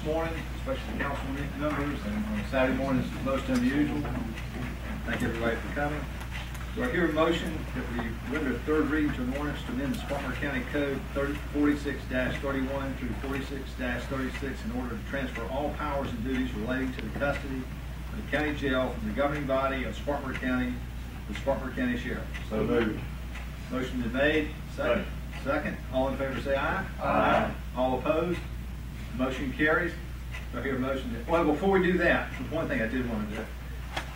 morning, especially the council members, and on Saturday mornings most unusual. Thank everybody for coming. Do I hear a motion that we render a third reading to an ordinance to amend the Spartanburg County Code 46-31 through 46-36 in order to transfer all powers and duties relating to the custody of the county jail from the governing body of Spartanburg County to the Spartanburg County Sheriff? So moved. Motion been made. Second. Second. All in favor say aye. Aye. All opposed? Motion carries. Do I hear a motion that, well, before we do that, one thing I did want to do.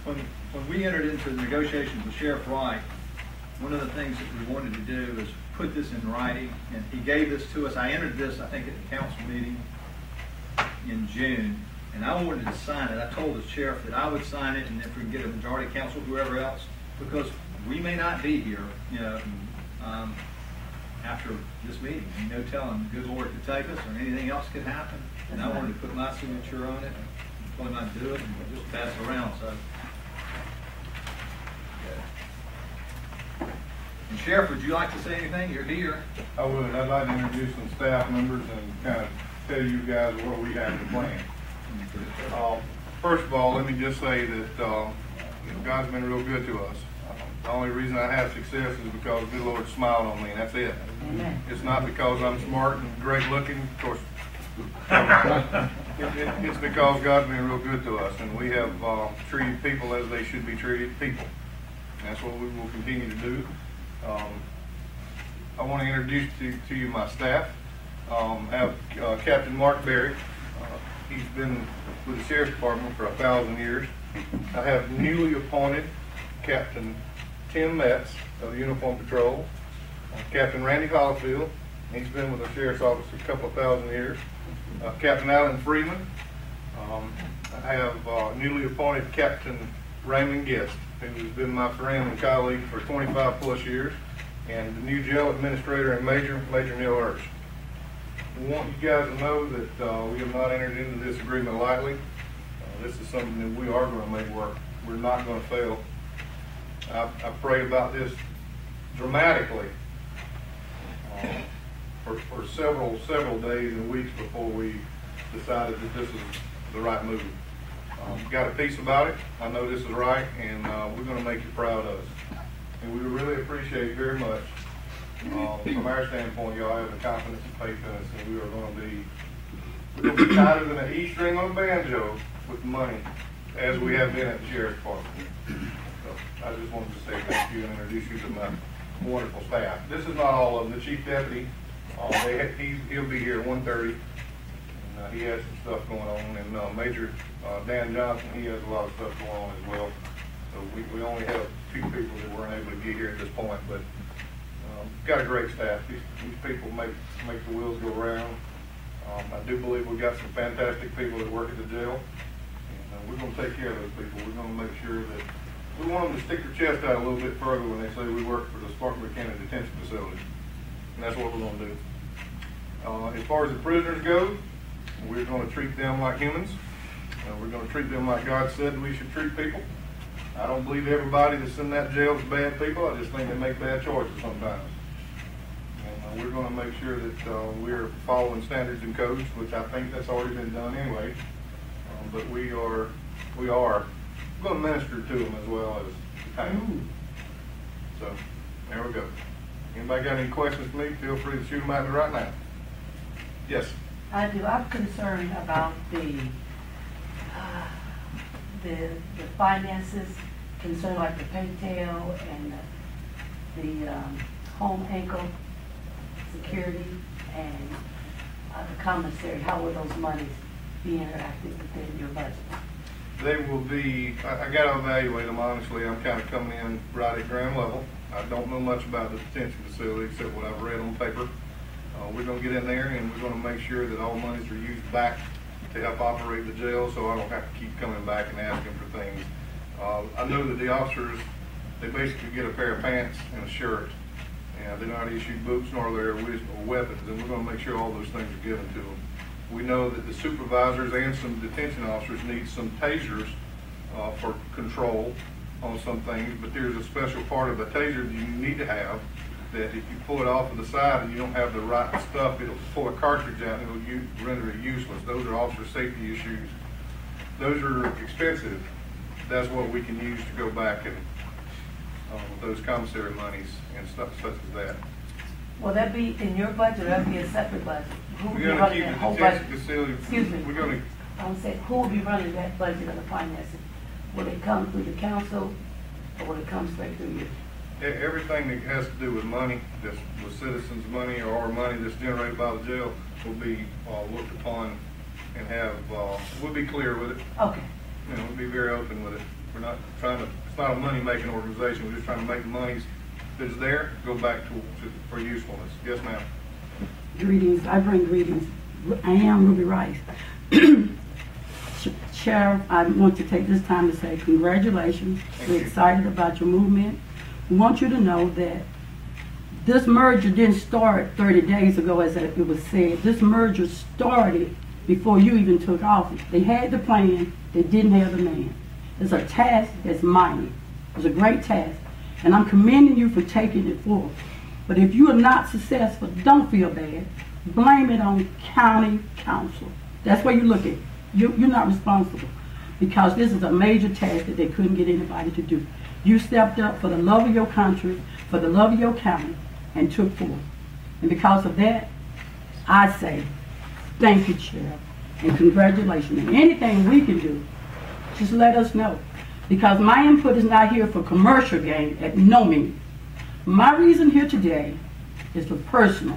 When we entered into the negotiations with Sheriff Wright, one of the things that we wanted to do is put this in writing, and he gave this to us. I entered this, I think, at the council meeting in June, and I wanted to sign it. I told the sheriff that I would sign it, and if we can get a majority council, whoever else, because we may not be here, after this meeting. No telling the good Lord could take us, or anything else could happen. And I wanted to put my signature on it. I told him I'd do it and just pass it around. So, and Sheriff, would you like to say anything? You're here. I would. I'd like to introduce some staff members and kind of tell you guys what we have to plan. First of all, let me just say that God's been real good to us. The only reason I have success is because the good Lord smiled on me, and that's it. Amen. It's not because I'm smart and great looking. Of course, it's because God's been real good to us, and we have treated people as they should be treated people. And that's what we will continue to do. I want to introduce to you my staff. I have Captain Mark Berry. He's been with the Sheriff's Department for 1,000 years. I have newly appointed Captain Tim Metz of the Uniform Patrol. Captain Randy Hollifield. He's been with the Sheriff's Office a couple of 1,000 years. Captain Alan Freeman. I have newly appointed Captain Raymond Guest, who's been my friend and colleague for 25 plus years, and the new jail administrator and Major Neil Hirsch. We want you guys to know that we have not entered into this agreement lightly. This is something that we are going to make work. We're not going to fail. I prayed about this dramatically for several days and weeks before we decided that this is the right move. Got a piece about it. I know this is right, and we're going to make you proud of us. And we really appreciate very much, from our standpoint, y'all have the confidence and faith in us, and we are going to be tighter than an E string on a banjo with money, as we have been at the Sheriff's Department. So I just wanted to say thank you and introduce you to my wonderful staff. This is not all of them. The Chief Deputy, he'll be here at 1:30. He has some stuff going on, and Major Dan Johnson, he has a lot of stuff going on as well. So we only have 2 people that weren't able to get here at this point, but got a great staff. These people make the wheels go round. I do believe we've got some fantastic people that work at the jail, and we're going to take care of those people. We're going to make sure that we want them to stick their chest out a little bit further when they say we work for the Spartanburg County Detention Facility, and that's what we're going to do. As far as the prisoners go, we're going to treat them like humans. We're going to treat them like God said we should treat people. I don't believe everybody that's in that jail is bad people. I just think they make bad choices sometimes. And we're going to make sure that we're following standards and codes, which I think that's already been done anyway. But we are going to minister to them as well as the town. So there we go. Anybody got any questions for me? Feel free to shoot them at me right now. Yes. I do. I'm concerned about the finances, concerned like the pigtail and the home ankle security and the commissary. How will those monies be interacted within your budget? They will be, I got to evaluate them honestly. I'm kind of coming in right at ground level. I don't know much about the detention facility except what I've read on paper. We're going to get in there and we're going to make sure that all monies are used back to help operate the jail, so I don't have to keep coming back and asking for things. I know that the officers, they basically get a pair of pants and a shirt, and they're not issued boots nor their weapons, and we're going to make sure all those things are given to them. We know that the supervisors and some detention officers need some tasers for control on some things, but there's a special part of a taser that you need to have that if you pull it off of the side and you don't have the right stuff, it'll pull a cartridge out and it'll render it useless. Those are officer safety issues. Those are expensive. That's what we can use to go back and those commissary monies and stuff such as that. Will that be in your budget or that be a separate budget? Who will be We're going to running keep that the whole detention budget? facility. Excuse me. We're going I'm saying, who will be running that budget of the finances? Will it come through the council or will it come straight through you? everything that has to do with money, that's with citizens' money or money that's generated by the jail will be looked upon and have, we'll be clear with it. Okay. You know, we'll be very open with it. We're not trying to, it's not a money-making organization. We're just trying to make the monies that's there go back for usefulness. Yes, ma'am. Greetings. I bring greetings. I am Ruby Rice. Sheriff, I want to take this time to say congratulations. We're excited about your movement. We want you to know that this merger didn't start 30 days ago, as it was said. This merger started before you even took office. They had the plan, they didn't have the man. It's a task that's mighty. It's a great task, and I'm commending you for taking it forward. But if you are not successful, don't feel bad. Blame it on county council. That's where you look at it. You're not responsible, because this is a major task that they couldn't get anybody to do. You stepped up for the love of your country, for the love of your county, and took forward. And because of that, I say, thank you, Sheriff, and congratulations. And anything we can do, just let us know. Because my input is not here for commercial gain, at no means. My reason here today is for personal.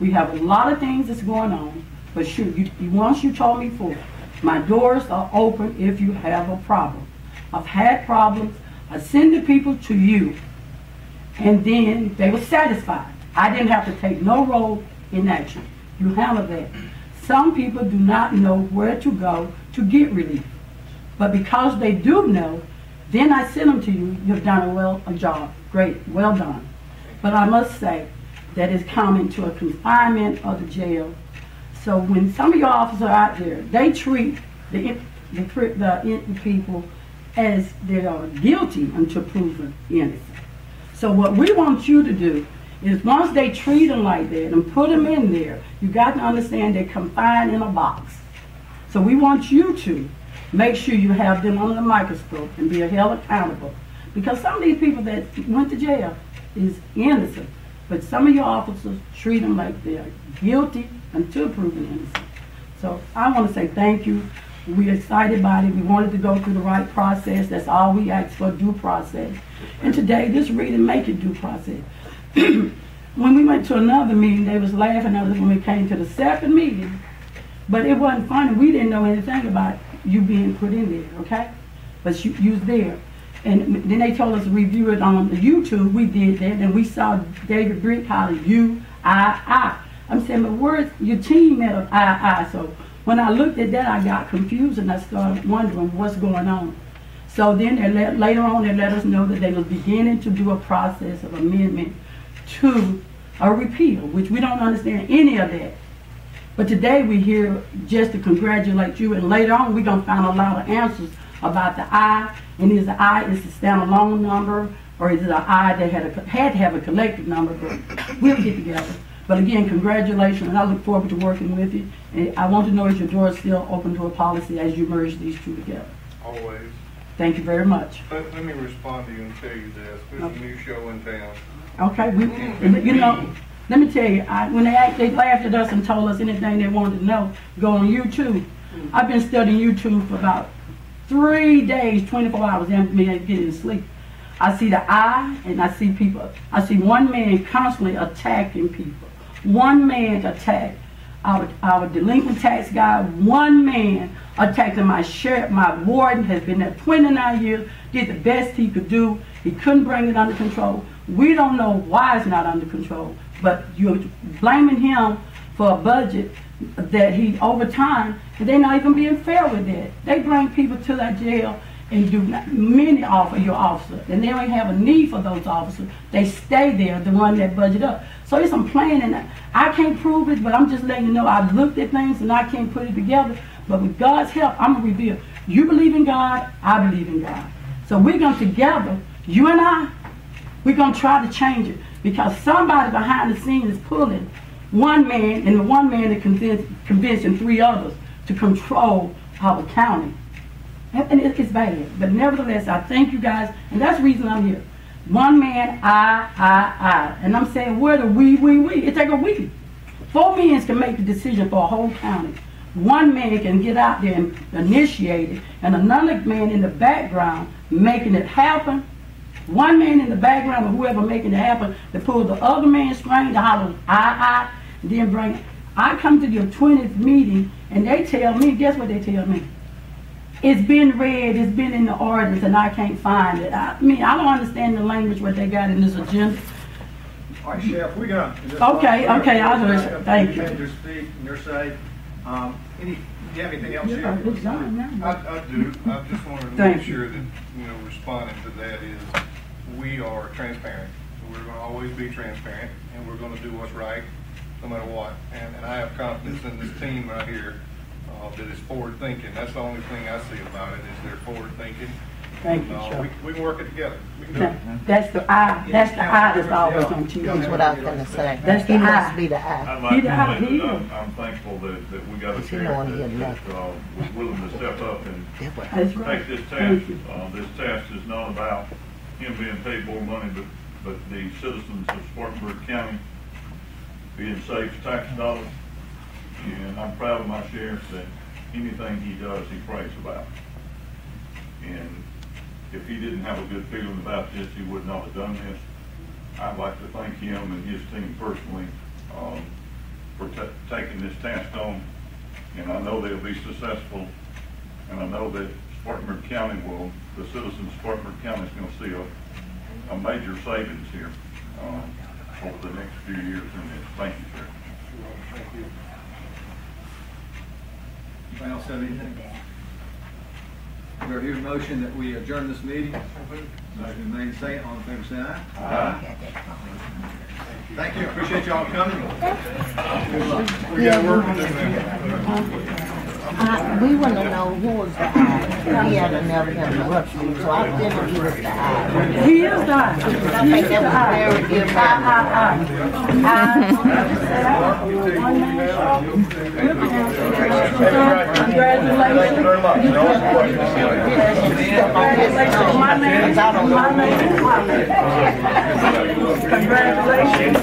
We have a lot of things that's going on, but shoot, once you told me before, my doors are open if you have a problem. I've had problems. I send the people to you, and then they were satisfied. I didn't have to take no role in action. You handle that. Some people do not know where to go to get relief. But because they do know, then I send them to you. You've done a job. Great, well done. But I must say that it's coming to a confinement of the jail. So when some of your officers are out there, they treat the people as they are guilty until proven innocent. So what we want you to do is, once they treat them like that and put them in there, you got to understand they're confined in a box. So we want you to make sure you have them under the microscope and be held accountable. Because some of these people that went to jail is innocent, but some of your officers treat them like they're guilty until proven innocent. So I want to say thank you. We're excited about it. We wanted to go through the right process. That's all we asked for, due process. And today, just read and make it due process. When we went to another meeting, they was laughing at us when we came to the second meeting. But it wasn't funny. We didn't know anything about you being put in there, okay? But you was there. And then they told us to review it on the YouTube. We did that, and we saw David Brick holler, you, I. I'm saying, but where's your team at I? So when I looked at that, I got confused, and I started wondering what's going on. So then later on, they let us know that they were beginning to do a process of amendment to a repeal, which we don't understand any of that. But today we're here just to congratulate you, and later on we're going to find a lot of answers about the I, and is the I is a standalone number, or is it an I that had to have a collective number, but we'll get together. But again, congratulations, and I look forward to working with you. And I want to know, is your door still open to a policy as you merge these two together? Always. Thank you very much. Let me respond to you and tell you this. There's a new show in town. Okay, you know, let me tell you, when they laughed at us and told us anything they wanted to know, go on YouTube. I've been studying YouTube for about 3 days, 24 hours, and me getting sleep. I see the I, and I see people. I see one man constantly attacking people. One man attacked our delinquent tax guy. One man attacking my sheriff. My warden has been there 29 years, did the best he could do. He couldn't bring it under control. We don't know why it's not under control, but you're blaming him for a budget that he, over time, and they're not even being fair with that. They bring people to that jail and do many of your officers, and they don't have a need for those officers. They stay there to run that budget up. So there's some planning. I can't prove it, but I'm just letting you know I've looked at things and I can't put it together. But with God's help, I'm going to reveal. You believe in God, I believe in God. So we're going to together, you and I, we're going to try to change it. because somebody behind the scenes is pulling one man, and the one man is convincing three others to control our county. And it's bad. But nevertheless, I thank you guys, and that's the reason I'm here. One man, I. And I'm saying, where the we. It take a we. 4 men can make the decision for a whole county. One man can get out there and initiate it, and another man in the background making it happen. One man in the background of whoever making it happen to pull the other man's string to holler, I, and then bring it. I come to your 20th meeting, and they tell me, guess what they tell me? It's been read, it's been in the ordinance, and I can't find it. I mean, I don't understand the language what they got in this agenda. All right, Sheriff, we're gonna. Okay, I'll do it. Thank you. Your speak and your say. Do you have anything else, Yeah, Sheriff? it's done now. I do. I just wanted to Thank make you. sure that, responding to that is, we are transparent. We're gonna always be transparent, and we're gonna do what's right, no matter what. And I have confidence in this team right here, that is forward thinking. That's the only thing I see about it, is they're forward thinking. Thank you, And, Sheriff. we can work it together. We can do it. That's the I that's always on TV. That's what I was gonna say. That's the He must eye. be the eye. I'd like to He died, say he that is. I'm thankful that we got a He sheriff don't wanna hear that nothing. was willing to step up and That's right. take this Thank task. you. This task is not about him being paid more money, but the citizens of Spartanburg County being saved tax dollars. And I'm proud of my sheriff that anything he does, he prays about. And if he didn't have a good feeling about this, he would not have done this. I'd like to thank him and his team personally for taking this task on. And I know they'll be successful. And I know that Spartanburg County the citizens of Spartanburg County is going to see a major savings here over the next few years in this. Thank you, sir. Thank you. Anybody else have anything? We are here to motion that we adjourn this meeting. Motion remain saying, all in favor say aye. Aye. Thank you, appreciate y'all coming. We got work to do now. We want to know who was the eye. He had never interrupt you, so I figured he was the eye. He is the I. I think that was very good. Congratulations. My name. Congratulations.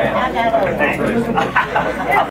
I got a